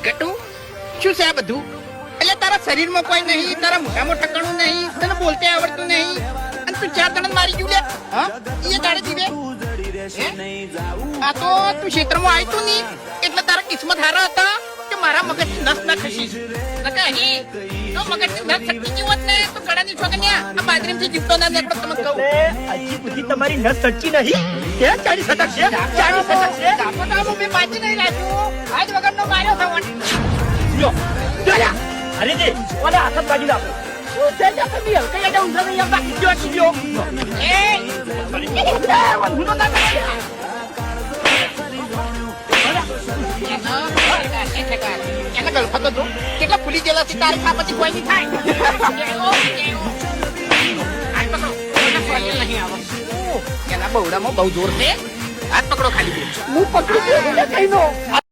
ગટુ શું છે આ બધું? એટલે તારા શરીરમાં કોઈ નહીં, તારા મોઢામાં ઠકાણું નહીં, તને બોલતે આવડતું નહીં અને તું 4 જણ મારી ગયું લે. હા એ દાડે જીવે આ તો તું ક્ષેત્રમાં આવી તું નહીં એટલે તારા કિસ્મત હારા હતા કે મારા મગજ નસ ના ખસી નકા હી તો મગજ નસ સટકી ગઈ હોત ને તો ગળાની છોકન્યા આ બાજરીમાંથી જીવતો ના નીકળો. તમે કહું હજી સુધી તમારી નસ સટકી નહીં કે 40 સટક છે 40 સટક છે. ડાબો મેં બાજી નહીં રાખ્યું આજ વગરનો માર્યો થવાનો. જો જોયા અરે જે ઓલા હાથ બાજી લાવો ઓ તે જતો બી હલકે યા ઊંધા નહીં બાકી જો કીજો એ હું તો ના એને ગલફતો જો કેટલા ફૂલી ગયેલા છે તારી ખા પછી કોઈ નહીં થાય. એના બહુડામાં બહુ જોર છે. હાથ પકડો ખાલી હું પકડી ગયો કઈનો